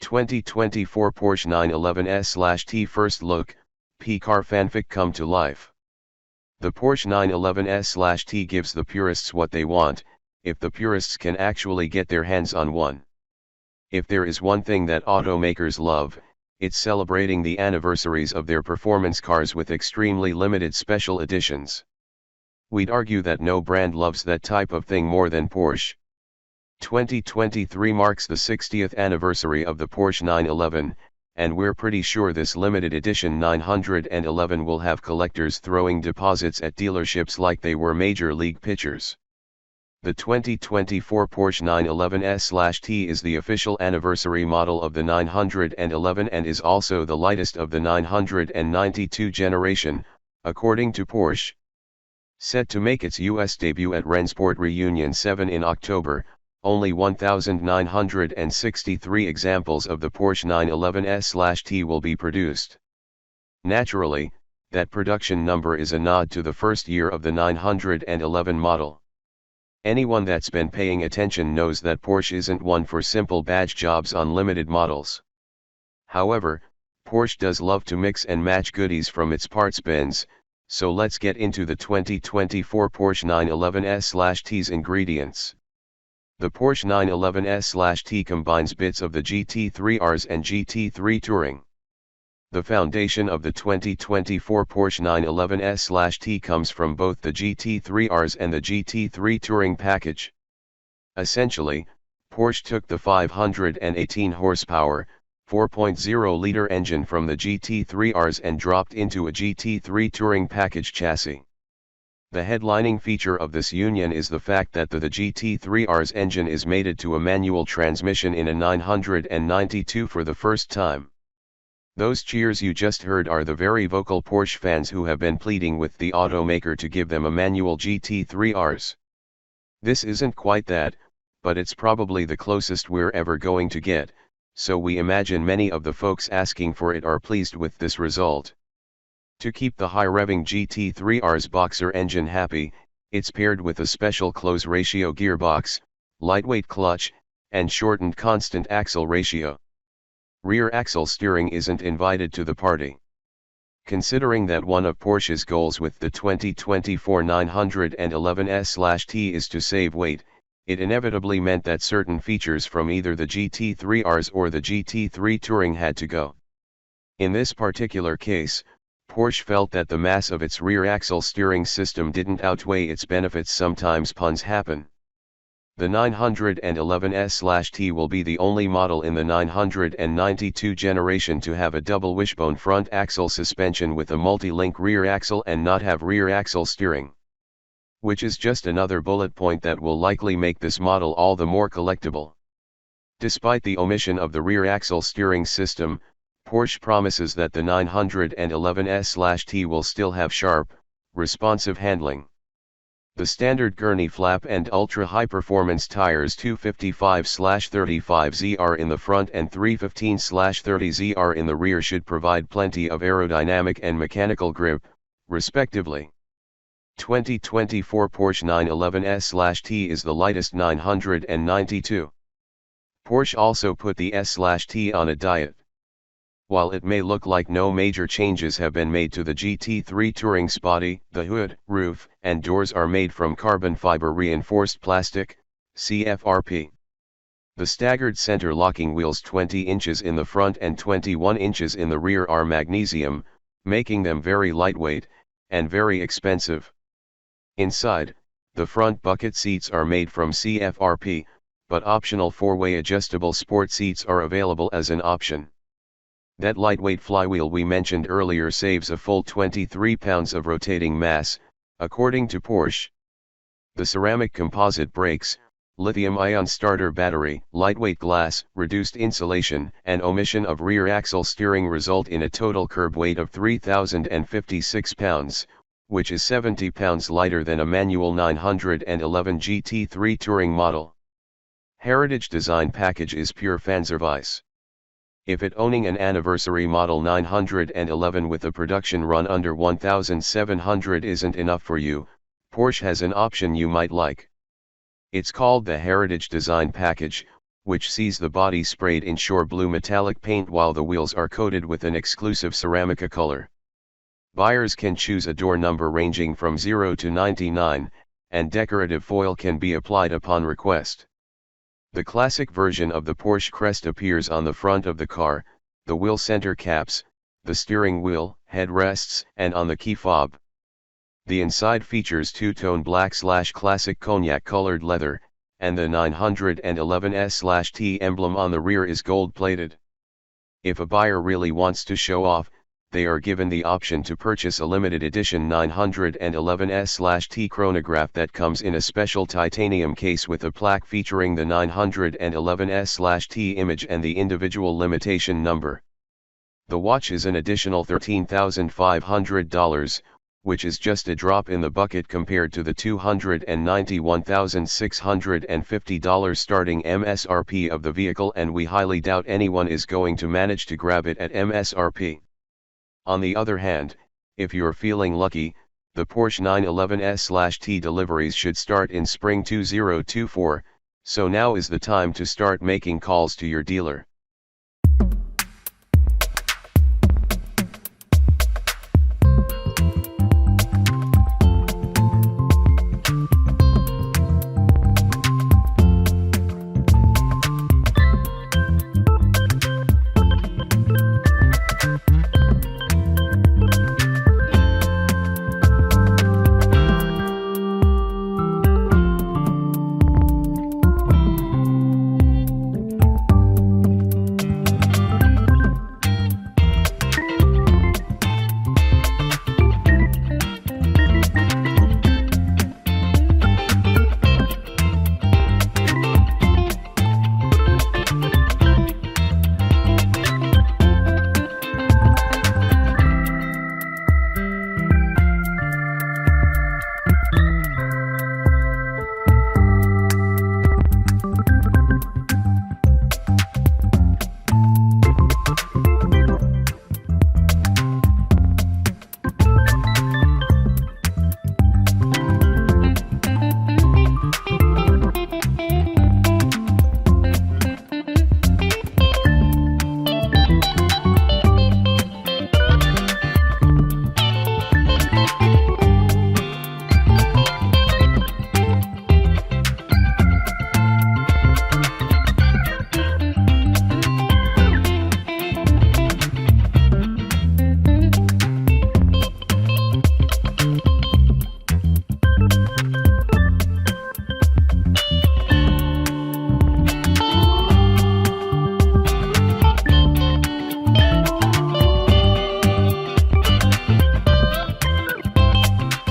2024 Porsche 911S/T First Look, P-Car Fanfic Come to Life. The Porsche 911S/T gives the purists what they want, if the purists can actually get their hands on one. If there is one thing that automakers love, it's celebrating the anniversaries of their performance cars with extremely limited special editions. We'd argue that no brand loves that type of thing more than Porsche. 2023 marks the 60th anniversary of the Porsche 911, and we're pretty sure this limited edition 911 will have collectors throwing deposits at dealerships like they were major league pitchers. The 2024 Porsche 911S/T is the official anniversary model of the 911 and is also the lightest of the 992 generation, according to Porsche. Set to make its US debut at Rennsport Reunion 7 in October, only 1,963 examples of the Porsche 911S/T will be produced. Naturally, that production number is a nod to the first year of the 911 model. Anyone that's been paying attention knows that Porsche isn't one for simple badge jobs on limited models. However, Porsche does love to mix and match goodies from its parts bins, so let's get into the 2024 Porsche 911S/T's ingredients. The Porsche 911S/T combines bits of the GT3 RS and GT3 Touring. The foundation of the 2024 Porsche 911S/T comes from both the GT3 RS and the GT3 Touring package. Essentially, Porsche took the 518 horsepower, 4.0-liter engine from the GT3 RS and dropped into a GT3 Touring package chassis. The headlining feature of this union is the fact that the GT3 RS engine is mated to a manual transmission in a 992 for the first time. Those cheers you just heard are the very vocal Porsche fans who have been pleading with the automaker to give them a manual GT3 RS. This isn't quite that, but it's probably the closest we're ever going to get, so we imagine many of the folks asking for it are pleased with this result. To keep the high-revving GT3 RS boxer engine happy, it's paired with a special close ratio gearbox, lightweight clutch, and shortened constant axle ratio. Rear axle steering isn't invited to the party. Considering that one of Porsche's goals with the 2024 911S/T is to save weight, it inevitably meant that certain features from either the GT3 RS or the GT3 Touring had to go. In this particular case, Porsche felt that the mass of its rear axle steering system didn't outweigh its benefits. Sometimes puns happen. The 911S/T will be the only model in the 992 generation to have a double wishbone front axle suspension with a multi-link rear axle and not have rear axle steering. Which is just another bullet point that will likely make this model all the more collectible. Despite the omission of the rear axle steering system, Porsche promises that the 911S/T will still have sharp, responsive handling. The standard gurney flap and ultra-high-performance tires 255/35ZR in the front and 315/30ZR in the rear should provide plenty of aerodynamic and mechanical grip, respectively. 2024 Porsche 911S/T is the lightest 992. Porsche also put the S/T on a diet. While it may look like no major changes have been made to the GT3 Touring's body, the hood, roof, and doors are made from carbon fiber reinforced plastic, CFRP. The staggered center locking wheels 20 inches in the front and 21 inches in the rear are magnesium, making them very lightweight, and very expensive. Inside, the front bucket seats are made from CFRP, but optional four-way adjustable sport seats are available as an option. That lightweight flywheel we mentioned earlier saves a full 23 pounds of rotating mass, according to Porsche. The ceramic composite brakes, lithium-ion starter battery, lightweight glass, reduced insulation, and omission of rear axle steering result in a total curb weight of 3,056 pounds, which is 70 pounds lighter than a manual 911 GT3 Touring model. Heritage design package is pure fanservice. If owning an anniversary model 911 with a production run under 1,700 isn't enough for you, Porsche has an option you might like. It's called the Heritage Design Package, which sees the body sprayed in shore blue metallic paint while the wheels are coated with an exclusive Ceramica color. Buyers can choose a door number ranging from 0 to 99, and decorative foil can be applied upon request. The classic version of the Porsche crest appears on the front of the car, the wheel center caps, the steering wheel, headrests, and on the key fob. The inside features two-tone black/classic cognac-colored leather, and the 911S/T emblem on the rear is gold-plated. If a buyer really wants to show off, they are given the option to purchase a limited edition 911S/T chronograph that comes in a special titanium case with a plaque featuring the 911S/T image and the individual limitation number. The watch is an additional $13,500, which is just a drop in the bucket compared to the $291,650 starting MSRP of the vehicle, and we highly doubt anyone is going to manage to grab it at MSRP. On the other hand, if you're feeling lucky, the Porsche 911S/T deliveries should start in spring 2024, so now is the time to start making calls to your dealer.